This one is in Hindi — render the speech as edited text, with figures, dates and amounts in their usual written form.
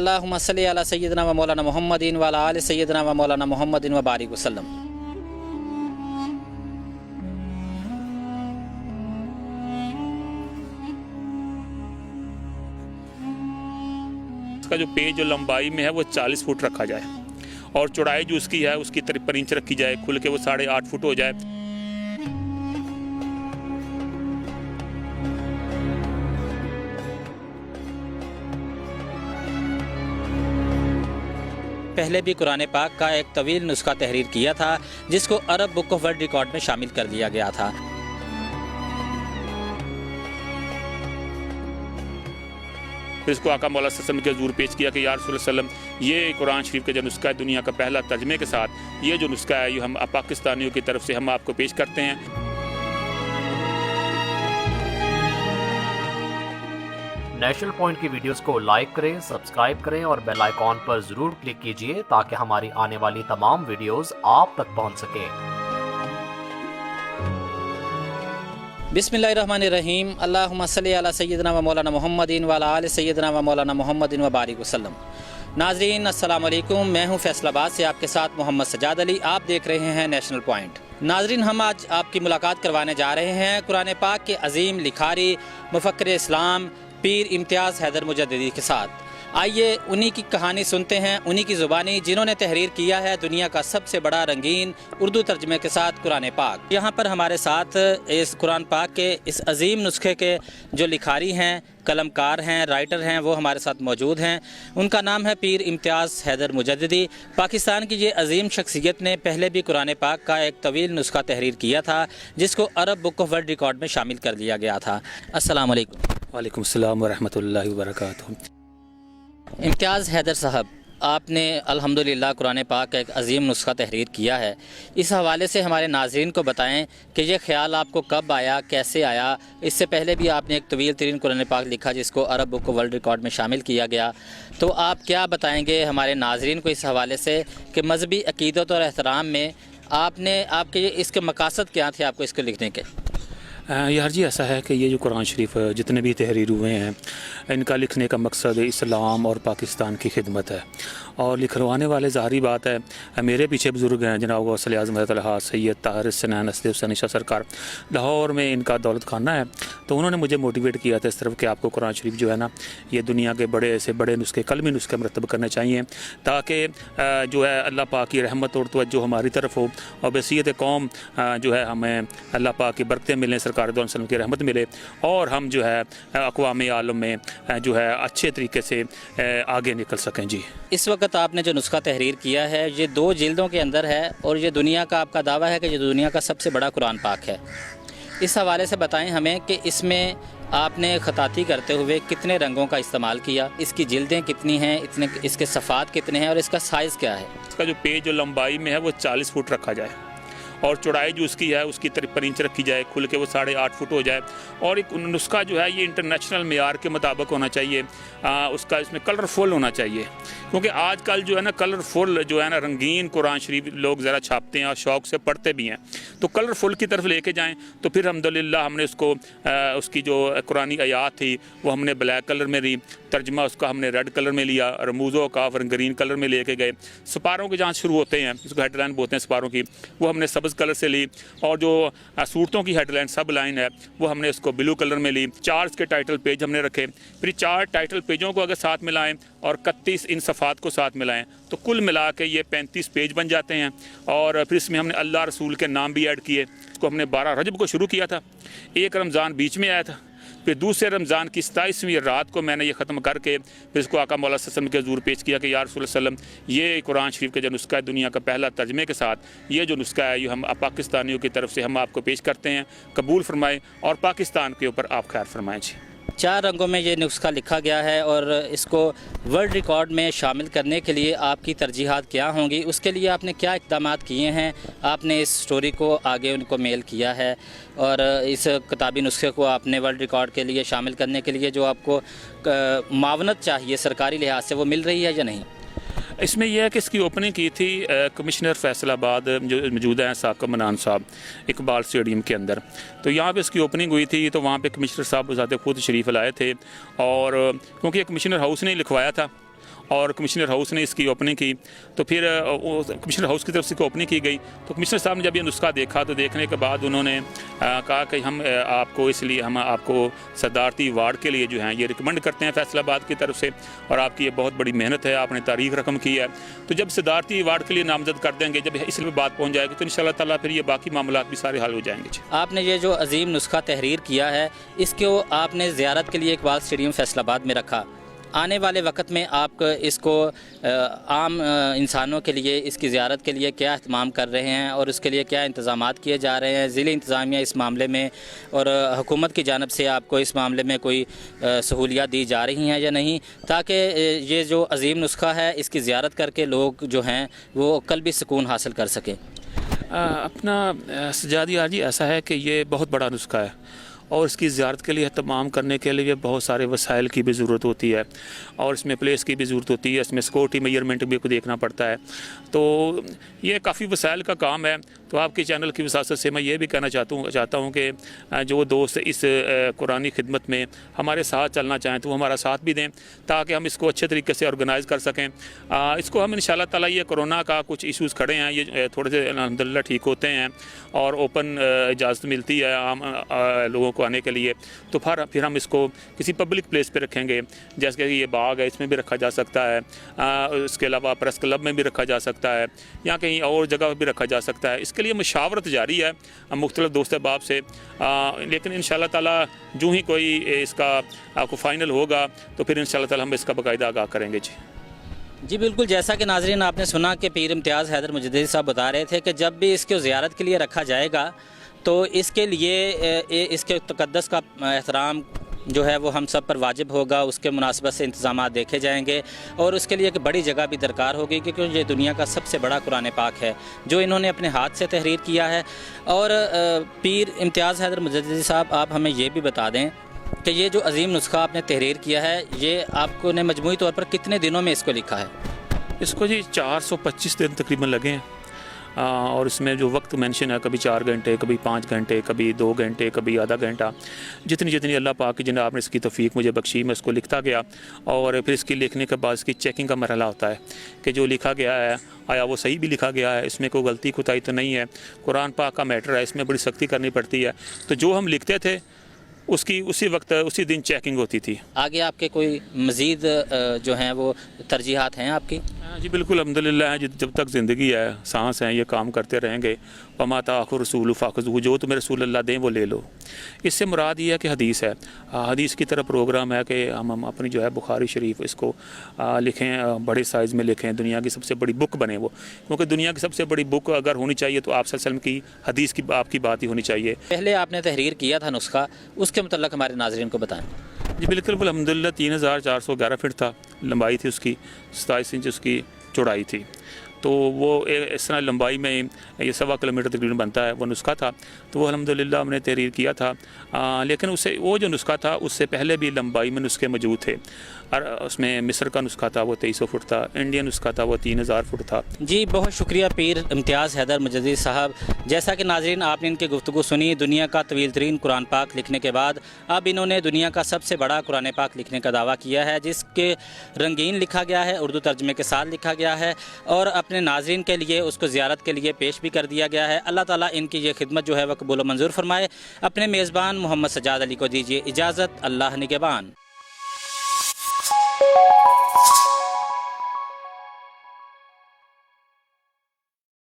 अल्लाहुम्मा सल्ली अला सय्यिदना व मौलाना मुहम्मदिन व अला आलि सय्यिदना व मौलाना मुहम्मदिन व बारिक वसल्लम। इसका जो पेज जो लंबाई में है वो 40 फुट रखा जाए और चौड़ाई जो उसकी है उसकी 53 इंच रखी जाए, खुल के वो 8.5 फुट हो जाए। पहले भी कुरान पाक का एक तवील नुस्खा तहरीर किया था जिसको अरब बुक ऑफ वर्ल्ड रिकॉर्ड में शामिल कर लिया गया था। फिर इसको आका मौला सल्लम के हज़ूर पेश किया कि या रसूल सल्लम, ये कुरान शरीफ का जो नुस्खा है दुनिया का पहला तर्जमे के साथ, ये जो नुस्खा है ये हम पाकिस्तानियों की तरफ से हम आपको पेश करते हैं। नेशनल पॉइंट की वीडियोस को लाइक करें, सब्सक्राइब करें और बेल आइकॉन पर जरूर क्लिक कीजिए ताकि हमारी आने वाली तमाम वीडियोस आप तक पहुंच सकें। बिस्मिल्लाहिर्रहमानिर्रहीम। अल्लाहुम्मा सल्ली अला सय्यिदना व मौलाना मुहम्मदिन व अला आलि सय्यिदना व मौलाना मुहम्मदिन व बारिक वसल्लम। नाज़रीन अस्सलाम वालेकुम, मैं हूं फैसलाबाद से आपके साथ मोहम्मद सजाद अली। आप देख रहे हैं नेशनल पॉइंट। नाज़रीन, हम आज आपकी मुलाकात करवाने जा रहे हैं कुरान पाक के अजीम लिखारी मुफक्किर इस्लाम पीर इम्तियाज़ हैदर मुजद्दिदी के साथ। आइए उन्हीं की कहानी सुनते हैं, उन्हीं की ज़ुबानी, जिन्होंने तहरीर किया है दुनिया का सबसे बड़ा रंगीन उर्दू तर्जमे के साथ कुरान पाक। यहाँ पर हमारे साथ इस कुरान पाक के इस अजीम नुस्खे के जो लिखारी हैं, कलमकार हैं, राइटर हैं, वो हमारे साथ मौजूद हैं। उनका नाम है पीर इम्तियाज़ हैदर मुजद्दिदी। पाकिस्तान की ये अजीम शख्सियत ने पहले भी कुरान पाक का एक तवील नुस्खा तहरीर किया था जिसको अरब बुक ऑफ वर्ल्ड रिकॉर्ड में शामिल कर लिया गया था। अस्सलाम वालेकुम। वालेकुम अस्सलाम व रहमतुल्लाहि व बरकातुहू। इम्तियाज़ हैदर साहब, आपने अल्हम्दुलिल्लाह कुरान पाक का एक अजीम नुस्खा तहरीर किया है। इस हवाले से हमारे नाज़रीन को बताएं कि ये ख्याल आपको कब आया, कैसे आया। इससे पहले भी आपने एक तवील तरीन कुरान पाक लिखा जिसको अरब बुक वर्ल्ड रिकॉर्ड में शामिल किया गया। तो आप क्या बताएंगे हमारे नाज़रीन को इस हवाले से कि मजहबी अक़ीदत और एहतराम में आपने आपके इसके मकासद क्या थे आपको इसको लिखने के? यार जी, ऐसा है कि ये जो कुरान शरीफ जितने भी तहरीर हुए हैं इनका लिखने का मकसद इस्लाम और पाकिस्तान की खिदमत है और लिखवाने वाले ज़ाहरी बात है मेरे पीछे बुज़ुर्ग हैं जनाब वसल आज़म हज़रत सैयद ताहिर सनैन असद शाह सरकार, लाहौर में इनका दौलत खाना है। तो उन्होंने मुझे मोटिवेट किया था इस तरफ कि आपको कुरान शरीफ जो है ना ये दुनिया के बड़े से बड़े नुस्खे कलमी नुस्खे मरतब करने चाहिए ताकि जो है अल्लाह पाक की रहमत और तवज्जो हमारी तरफ हो और बसीयत कौम जो है हमें अल्लाह पाक की बरकतें मिलें, सरकार दो वसल्लम की रहमत मिले और हम जो है अक़वाम आलम में जो है अच्छे तरीके से आगे निकल सकें। जी, इस वक्त आपने जो नुस्खा तहरीर किया है ये 2 जिल्दों के अंदर है और ये दुनिया का आपका दावा है कि ये दुनिया का सबसे बड़ा कुरान पाक है। इस हवाले से बताएं हमें कि इसमें आपने ख़ताती करते हुए कितने रंगों का इस्तेमाल किया, इसकी जिल्दें कितनी हैं, इतने इसके सफ़ात कितने हैं और इसका साइज़ क्या है? इसका जो पेज जो लंबाई में है वो 40 फुट रखा जाए और चौड़ाई जो उसकी है उसकी 53 इंच रखी जाए, खुल के वो 8.5 फुट हो जाए। और एक नुस्खा जो है ये इंटरनेशनल मेयार के मुताबिक होना चाहिए। उसका इसमें कलरफुल होना चाहिए क्योंकि आजकल जो है ना कलरफुल जो है ना रंगीन कुरान शरीफ लोग ज़रा छापते हैं और शौक़ से पढ़ते भी हैं। तो कलरफुल की तरफ लेके जाएँ तो फिर अल्हम्दुलिल्लाह हमने उसको उसकी जो कुरानी आयात थी वो हमने ब्लैक कलर में ली, तर्जमा उसका हमने रेड कलर में लिया, रमूज़ों का ग्रीन कलर में लेके गए। सिपारों के जहाँ शुरू होते हैं उसको हेडलाइन बोलते हैं सिपारों की, वो हमने सब्ज़ कलर से ली और जो सूरतों की हेडलाइन सब लाइन है वो हमने उसको ब्लू कलर में ली। 4 के टाइटल पेज हमने रखे, फिर 4 टाइटल पेजों को अगर साथ मिलाएं और 31 इन सफ़ात को साथ मिलाएं तो कुल मिला के ये 35 पेज बन जाते हैं। और फिर इसमें हमने अल्लाह रसूल के नाम भी ऐड किए। इसको हमने 12 रजब को शुरू किया था, 1 रमज़ान बीच में आया था, फिर दूसरे रमज़ान की 27वीं रात को मैंने ये ख़त्म करके फिर इसको आका मौला सल्लम के हज़ूर पेश किया कि या रसूल सल्लम, ये कुरान शरीफ का जो नुस्खा है दुनिया का पहला तर्जमे के साथ, ये जो नुस्खा है ये हम पाकिस्तानियों की तरफ से हम आपको पेश करते हैं, कबूल फरमाएँ और पाकिस्तान के ऊपर आप खैर फरमाएँ। जी, 4 रंगों में ये नुस्खा लिखा गया है और इसको वर्ल्ड रिकॉर्ड में शामिल करने के लिए आपकी तरजीहात क्या होंगी, उसके लिए आपने क्या इक़दामात किए हैं? आपने इस स्टोरी को आगे उनको मेल किया है और इस किताबी नुस्खे को आपने वर्ल्ड रिकॉर्ड के लिए शामिल करने के लिए जो आपको मावनत चाहिए सरकारी लिहाज से वो मिल रही है या नहीं? इसमें यह है कि इसकी ओपनिंग की थी कमिश्नर फैसलाबाद जो मौजूद हैं साकब मनान साहब इकबाल स्टेडियम के अंदर। तो यहाँ पे इसकी ओपनिंग हुई थी तो वहाँ पे कमिश्नर साहब ज़ाते खुद शरीफ लाए थे और क्योंकि कमिश्नर हाउस ने लिखवाया था और कमिश्नर हाउस ने इसकी ओपनिंग की। तो फिर कमिश्नर हाउस की तरफ से ओपनिंग की गई, तो कमिश्नर साहब ने जब ये नुस्खा देखा तो देखने के बाद उन्होंने कहा कि हम आपको इसलिए हम आपको सदारती अवार्ड के लिए जो है ये रिकमेंड करते हैं फैसलाबाद की तरफ से, और आपकी ये बहुत बड़ी मेहनत है, आपने तारीख रकम की है। तो जब सदारती अवार्ड के लिए नामजद कर देंगे, जब इसलिए बात पहुँच जाएगी, तो इंशाअल्लाह ताला फिर ये बाकी मामला भी सारे हल हो जाएंगे। आपने ये जो अजीम नुस्खा तहरीर किया है, इसको आपने ज़ियारत के लिए इकबाल स्टेडियम फैसलाबाद में रखा। आने वाले वक्त में आप इसको आम इंसानों के लिए, इसकी ज़ियारत के लिए क्या अहतमाम कर रहे हैं और उसके लिए क्या इंतज़ामात किए जा रहे हैं? ज़िले इंतज़ामिया इस मामले में और हुकूमत की जानिब से आपको इस मामले में कोई सहूलियात दी जा रही हैं या नहीं, ताकि ये जो अजीम नुस्खा है इसकी ज़ियारत करके लोग जो हैं वो कल भी सुकून हासिल कर सकें? अपना सजादी जी ऐसा है कि ये बहुत बड़ा नुस्खा है और इसकी ज़ियारत के लिए तमाम करने के लिए बहुत सारे वसाइल की भी ज़रूरत होती है और इसमें प्लेस की भी ज़रूरत होती है, इसमें सिक्योरिटी मेजरमेंट भी को देखना पड़ता है। तो ये काफ़ी वसाइल का काम है। तो आपके चैनल की वसासत से मैं ये भी कहना चाहता हूँ कि जो दोस्त इस कुरानी खिदमत में हमारे साथ चलना चाहें तो वो हमारा साथ भी दें, ताकि हम इसको अच्छे तरीके से ऑर्गेनाइज़ कर सकें। इसको हम इंशाअल्लाह ताला, ये कोरोना का कुछ इशूज़ खड़े हैं, ये थोड़े से अल्हम्दुलिल्लाह ठीक होते हैं और ओपन इजाज़त मिलती है आम लोगों को आने के लिए। तो फिर हम इसको किसी पब्लिक प्लेस पे रखेंगे, जैसे कि ये बाग है, इसमें भी रखा जा सकता है, इसके अलावा प्रेस क्लब में भी रखा जा सकता है या कहीं और जगह भी रखा जा सकता है। इसके लिए मशावरत जारी है मुख्तलिफ दोस्त अहबाब से, लेकिन इंशाअल्लाह ताला जो ही कोई इसका आपको फ़ाइनल होगा तो फिर इंशाअल्लाह ताला हम इसका बाकायदा आगाह करेंगे। जी बिल्कुल, जैसा कि नाज़रीन आपने सुना कि पीर इम्तियाज़ हैदर मुजद्दिदी साहब बता रहे थे कि जब भी इसको ज़ियारत के लिए रखा जाएगा तो इसके लिए इसके तक़द्दुस का एहतराम जो है वो हम सब पर वाजिब होगा, उसके मुनासिबत से इंतज़ामात देखे जाएंगे और उसके लिए एक बड़ी जगह भी दरकार होगी, क्योंकि ये दुनिया का सबसे बड़ा कुरान पाक है जो इन्होंने अपने हाथ से तहरीर किया है। और पीर इम्तियाज़ हैदर मुजद्दिदी साहब, आप हमें ये भी बता दें कि ये जो अजीम नुस्खा आपने तहरीर किया है, ये आपको ने मजमूई तौर पर कितने दिनों में इसको लिखा है? इसको जी 425 दिन तकरीबन लगे हैं और इसमें जो वक्त मेंशन है, कभी 4 घंटे, कभी 5 घंटे, कभी 2 घंटे, कभी आधा घंटा, जितनी अल्लाह पाक की जनाब ने इसकी तौफीक मुझे बख्शी, मैं इसको लिखता गया। और फिर इसकी लिखने के बाद इसकी चेकिंग का मरहला होता है कि जो लिखा गया है आया वो सही भी लिखा गया है, इसमें कोई गलती कोताही तो नहीं है। कुरान पाक का मैटर है, इसमें बड़ी सख्ती करनी पड़ती है। तो जो हम लिखते थे उसकी उसी वक्त उसी दिन चेकिंग होती थी। आगे आपके कोई मज़ीद जो हैं वो तरजीहात हैं आपकी? जी बिल्कुल, अल्हम्दुलिल्लाह, जब तक ज़िंदगी है, सांस है, ये काम करते रहेंगे। पमाता आखिर रसूल फ़ाख़ुज़ूहु, जो तुम्हें रसूल अल्लाह दें वो ले लो। इससे मुराद ये है कि हदीस है, हदीस की तरफ प्रोग्राम है कि हम अपनी जो है बुखारी शरीफ इसको लिखें, बड़े साइज़ में लिखें, दुनिया की सबसे बड़ी बुक बने वो, क्योंकि दुनिया की सबसे बड़ी बुक अगर होनी चाहिए तो आप सल्लल्लाहु अलैहि वसल्लम की हदीस की आपकी बात ही होनी चाहिए। पहले आपने तहरीर किया था नुस्खा, उसके मतलब हमारे नाज़रीन को बताएं। जी बिल्कुल, अल्हम्दुलिल्लाह 3411 फीट था, लंबाई थी उसकी, 27 इंच उसकी चौड़ाई थी। तो वो इस तरह लंबाई में ये 1.25 किलोमीटर तकरीबन बनता है, वो नुस्खा था। तो वो अल्हम्दुलिल्लाह हमने तहरीर किया था। लेकिन उससे वो जो नुस्खा था उससे पहले भी लंबाई में नुस्खे मौजूद थे, और उसमें मिस्र का नुस्खा था वो 2300 फुट था, इंडियन नुस्खा था वो 3000 फुट था। जी बहुत शुक्रिया पीर इम्तियाज़ हैदर मुजद्दिदी साहब। जैसा कि नाज़रीन आपने इनकी गुफ्तगू सुनी, दुनिया का तवील तरीन कुरान पाक लिखने के बाद अब इन्होंने दुनिया का सबसे बड़ा कुरान पाक लिखने का दावा किया है, जिसके रंगीन लिखा गया है, उर्दू तर्जमे के साथ लिखा गया है और अपने नाज़रीन के लिए उसको ज़ियारत के लिए पेश भी कर दिया गया है। अल्लाह ताला इनकी ये खिदमत जो है वह कबूल मंजूर फरमाए। अपने मेज़बान मोहम्मद सजाद अली को दीजिए इजाज़त। अल्लाह निगहबान।